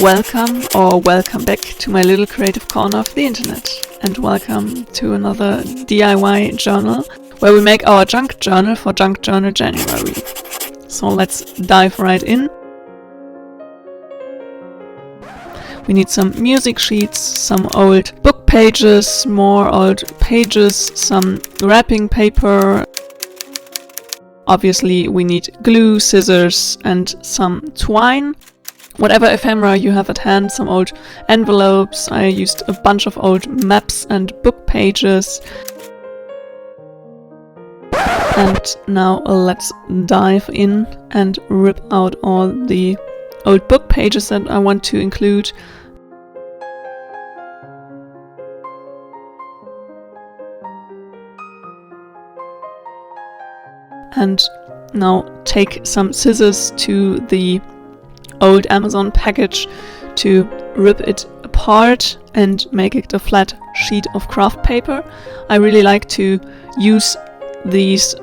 Welcome back to my little creative corner of the internet, and welcome to another DIY journal where we make our junk journal for Junk Journal January. So let's dive right in. We need some music sheets, some old book pages, more old pages, some wrapping paper. Obviously we need glue, scissors and some twine. Whatever ephemera you have at hand, some old envelopes. I used a bunch of old maps and book pages. And now let's dive in and rip out all the old book pages that I want to include. And now take some scissors to the old Amazon package to rip it apart and make it a flat sheet of craft paper. I really like to use these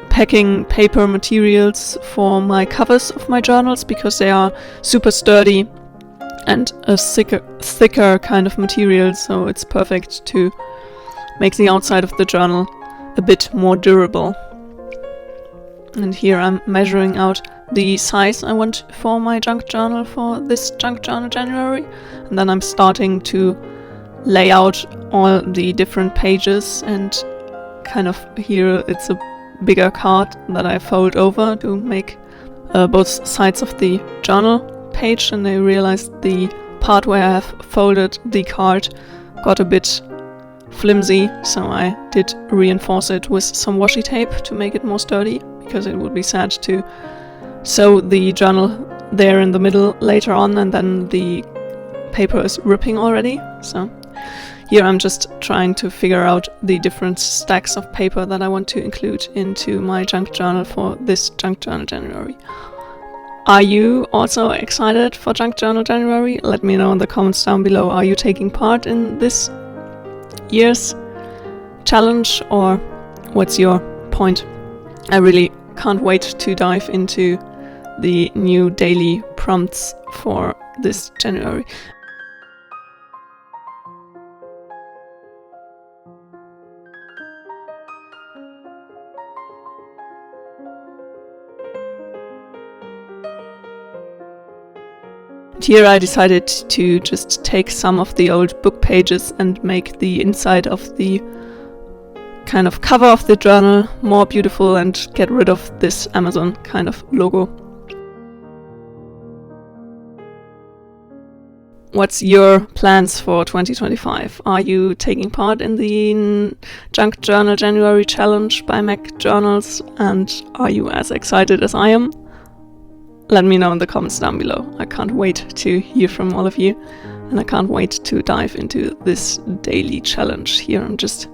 packing paper materials for my covers of my journals because they are super sturdy and a thicker kind of material, so it's perfect to make the outside of the journal a bit more durable. And here I'm measuring out the size I want for my junk journal for this Junk Journal January, and then I'm starting to lay out all the different pages, and kind of here it's a bigger card that I fold over to make both sides of the journal page, and I realized the part where I have folded the card got a bit flimsy, so I did reinforce it with some washi tape to make it more sturdy, because it would be sad to sew the journal there in the middle later on and then the paper is ripping already. So here I'm just trying to figure out the different stacks of paper that I want to include into my junk journal for this Junk Journal January. Are you also excited for Junk Journal January? Let me know in the comments down below. Are you taking part in this year's challenge, or what's your point? I really can't wait to dive into the new daily prompts for this January. Here I decided to just take some of the old book pages and make the inside of the kind of cover of the journal more beautiful and get rid of this Amazon kind of logo. What's your plans for 2025? Are you taking part in the Junk Journal January challenge by Mac Journals, and are you as excited as I am? Let me know in the comments down below. I can't wait to hear from all of you, and I can't wait to dive into this daily challenge. Here I'm just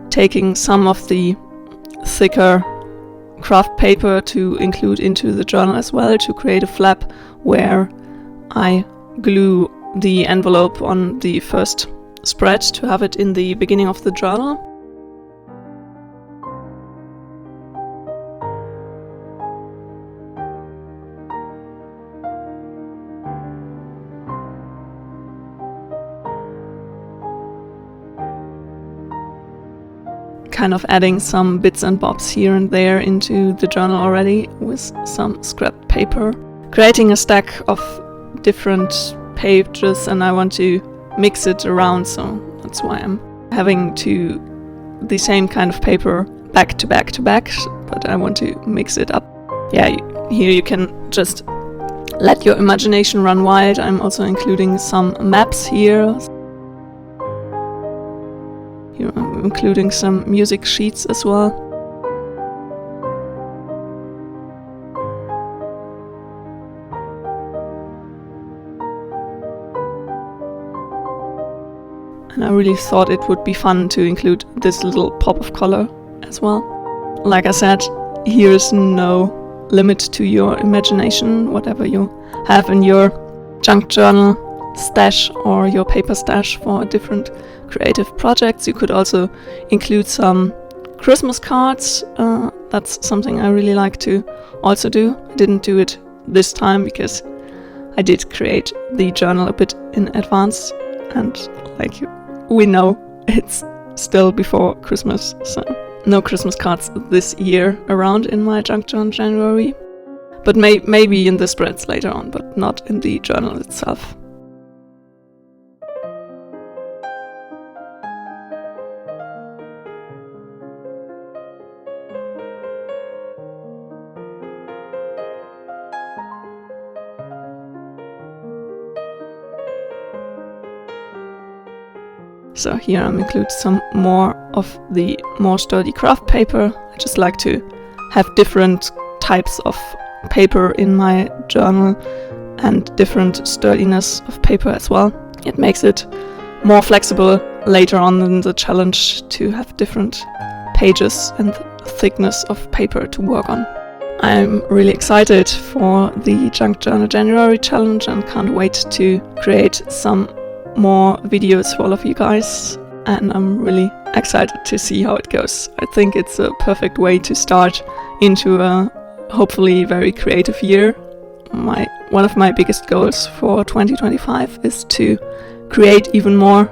taking some of the thicker craft paper to include into the journal as well, to create a flap where I glue the envelope on the first spread to have it in the beginning of the journal. Kind of adding some bits and bobs here and there into the journal already with some scrap paper. Creating a stack of different pages, and I want to mix it around, so that's why I'm having the same kind of paper back to back to back, but I want to mix it up. Yeah, here you can just let your imagination run wild. I'm also including some maps here. Here I'm including some music sheets as well. And I really thought it would be fun to include this little pop of color as well. Like I said, here is no limit to your imagination. Whatever you have in your junk journal stash or your paper stash for different creative projects. You could also include some Christmas cards. That's something I really like to also do. I didn't do it this time because I did create the journal a bit in advance, and like we know, it's still before Christmas, so no Christmas cards this year around in my junk journal January. But maybe in the spreads later on, but not in the journal itself. So here I'm include some more of the more sturdy craft paper. I just like to have different types of paper in my journal and different sturdiness of paper as well. It makes it more flexible later on in the challenge to have different pages and thickness of paper to work on. I'm really excited for the Junk Journal January challenge and can't wait to create some more videos for all of you guys, and I'm really excited to see how it goes. I think it's a perfect way to start into a hopefully very creative year. One of my biggest goals for 2025 is to create even more.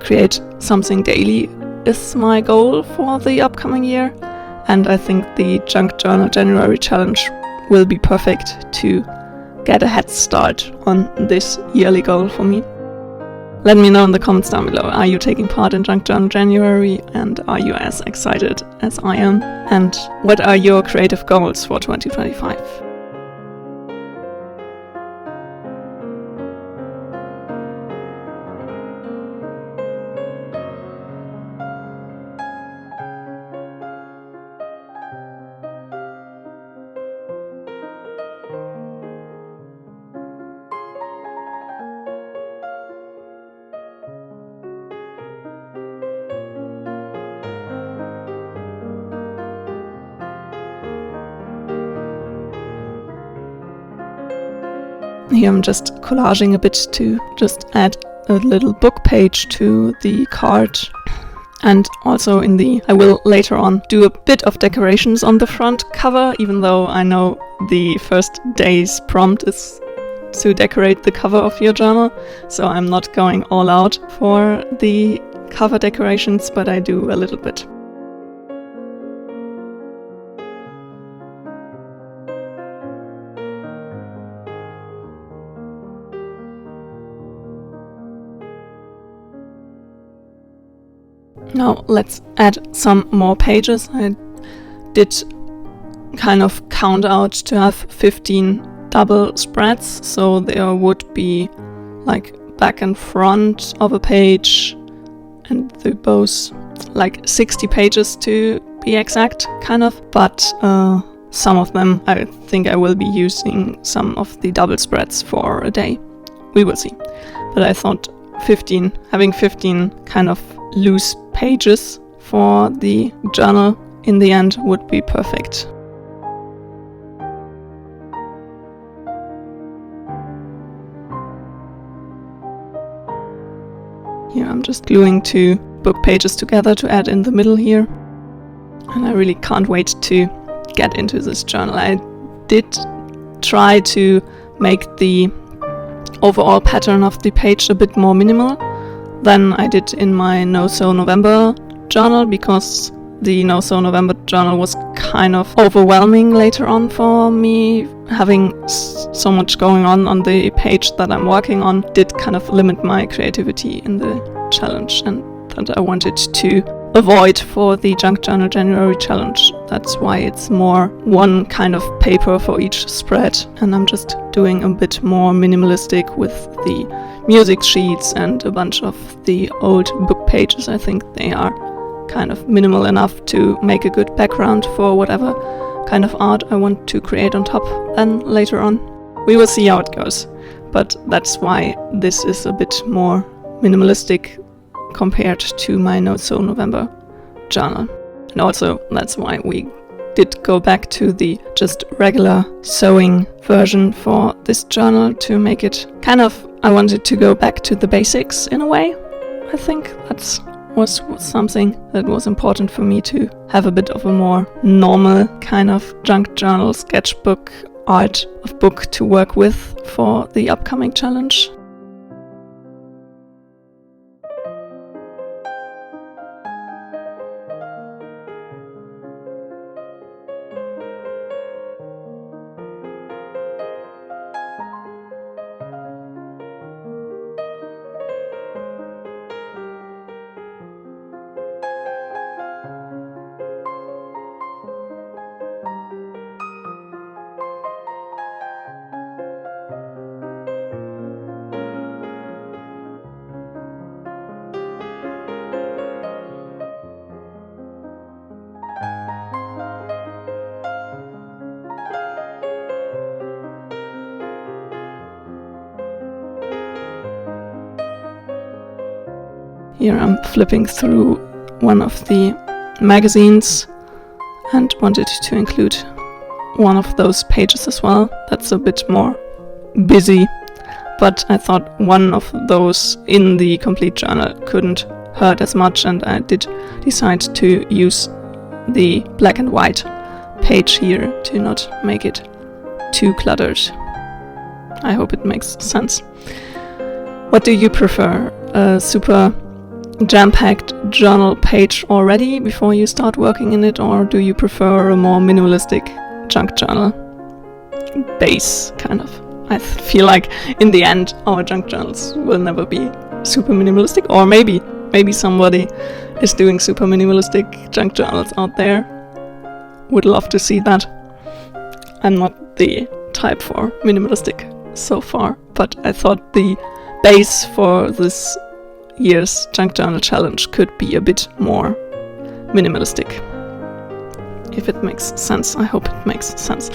Create something daily is my goal for the upcoming year, and I think the Junk Journal January challenge will be perfect to get a head start on this yearly goal for me. Let me know in the comments down below, are you taking part in Junk Journal January, and are you as excited as I am? And what are your creative goals for 2025? Here I'm just collaging a bit to just add a little book page to the card. And also I will later on do a bit of decorations on the front cover, even though I know the first day's prompt is to decorate the cover of your journal. So I'm not going all out for the cover decorations, but I do a little bit. Now let's add some more pages. I did kind of count out to have 15 double spreads, so there would be like back and front of a page, and the both like 60 pages to be exact, kind of. But some of them I think I will be using some of the double spreads for a day. We will see. But I thought having 15 kind of loose pages for the journal in the end would be perfect. Here I'm just gluing 2 book pages together to add in the middle here, and I really can't wait to get into this journal. I did try to make the overall pattern of the page a bit more minimal than I did in my No Sew November journal, because the No Sew November journal was kind of overwhelming later on for me. Having so much going on the page that I'm working on did kind of limit my creativity in the challenge, and that I wanted to avoid for the Junk Journal January challenge. That's why it's more one kind of paper for each spread, and I'm just doing a bit more minimalistic with the music sheets and a bunch of the old book pages. I think they are kind of minimal enough to make a good background for whatever kind of art I want to create on top then later on. We will see how it goes, but that's why this is a bit more minimalistic compared to my No Sew November journal. And also that's why we did go back to the just regular sewing version for this journal to make it kind of, I wanted to go back to the basics in a way. I think that was something that was important for me, to have a bit of a more normal kind of junk journal sketchbook art of book to work with for the upcoming challenge. Here I'm flipping through one of the magazines and wanted to include one of those pages as well. That's a bit more busy, but I thought one of those in the complete journal couldn't hurt as much, and I did decide to use the black and white page here to not make it too cluttered. I hope it makes sense. What do you prefer? A super jam-packed journal page already before you start working in it, or do you prefer a more minimalistic junk journal base, kind of? I feel like in the end our junk journals will never be super minimalistic, or maybe somebody is doing super minimalistic junk journals out there. Would love to see that. I'm not the type for minimalistic so far, but I thought the base for this year's junk journal challenge could be a bit more minimalistic. If it makes sense, I hope it makes sense.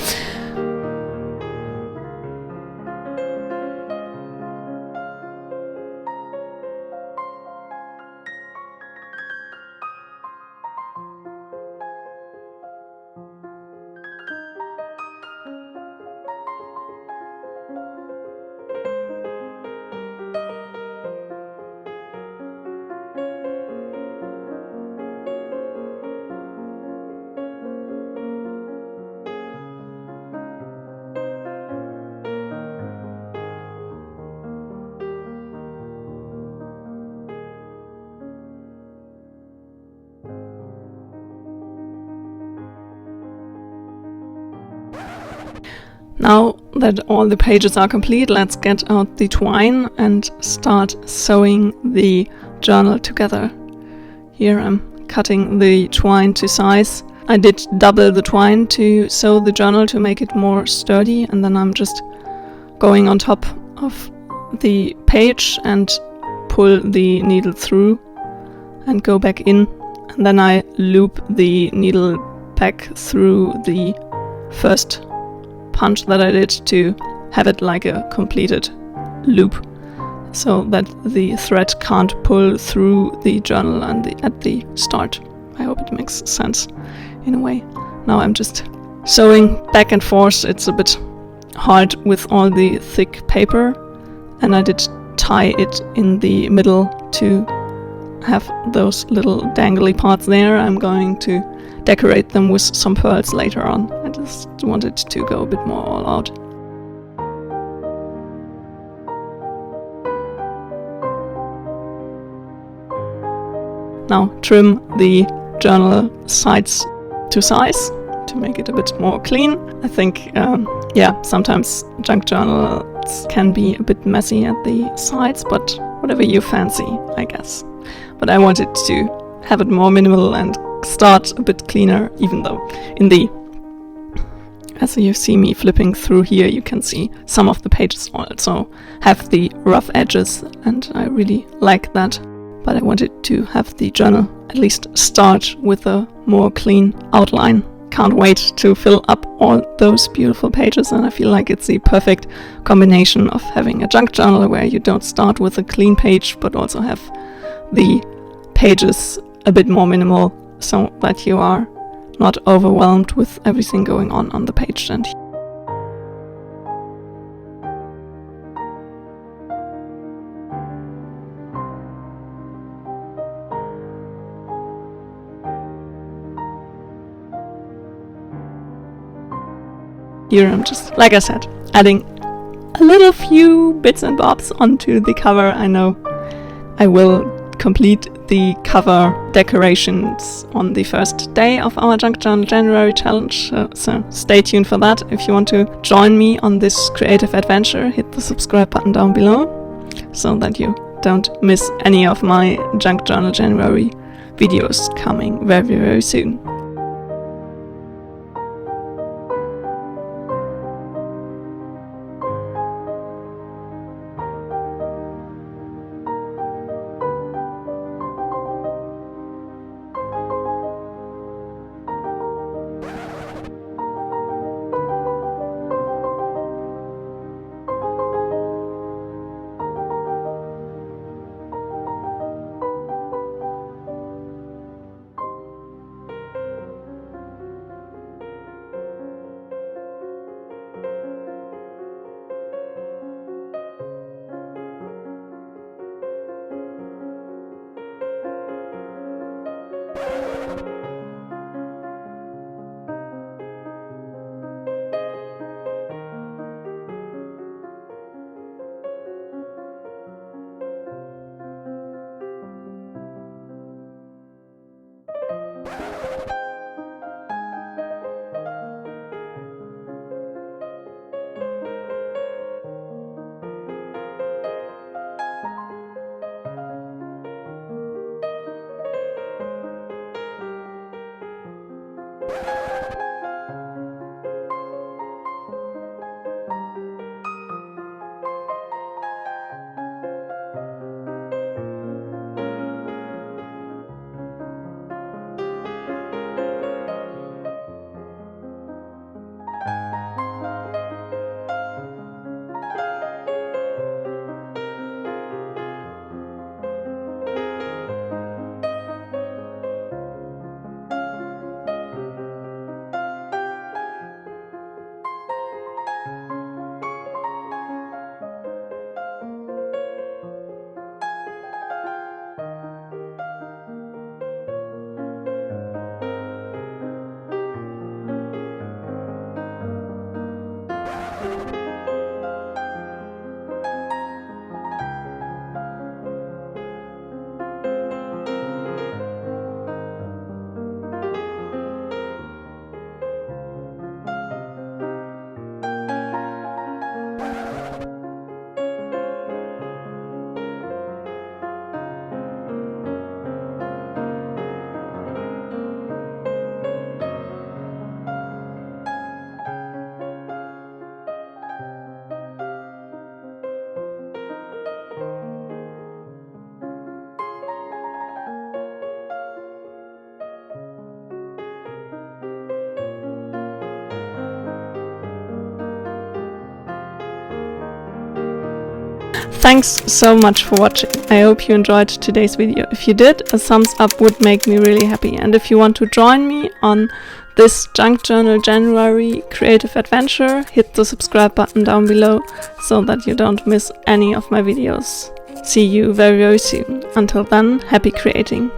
Now that all the pages are complete, let's get out the twine and start sewing the journal together. Here I'm cutting the twine to size. I did double the twine to sew the journal to make it more sturdy, and then I'm just going on top of the page and pull the needle through and go back in, and then I loop the needle back through the first punch that I did to have it like a completed loop, so that the thread can't pull through the journal at the start. I hope it makes sense in a way. Now I'm just sewing back and forth. It's a bit hard with all the thick paper, and I did tie it in the middle to have those little dangly parts there. I'm going to decorate them with some pearls later on. I just wanted to go a bit more all out. Now trim the journal sides to size to make it a bit more clean. I think, sometimes junk journals can be a bit messy at the sides, but whatever you fancy, I guess. But I wanted to have it more minimal and start a bit cleaner, even though as you see me flipping through here, you can see some of the pages also have the rough edges, and I really like that. But I wanted to have the journal at least start with a more clean outline. Can't wait to fill up all those beautiful pages, and I feel like it's the perfect combination of having a junk journal where you don't start with a clean page but also have the pages a bit more minimal, so that you are not overwhelmed with everything going on the page. And here I'm just, like I said, adding a little few bits and bobs onto the cover. I know I will complete the cover decorations on the first day of our Junk Journal January challenge, so stay tuned for that. If you want to join me on this creative adventure, hit the subscribe button down below so that you don't miss any of my Junk Journal January videos coming very, very soon. Thanks so much for watching. I hope you enjoyed today's video. If you did, a thumbs up would make me really happy. And if you want to join me on this Junk Journal January creative adventure, hit the subscribe button down below so that you don't miss any of my videos. See you very, very soon. Until then, happy creating.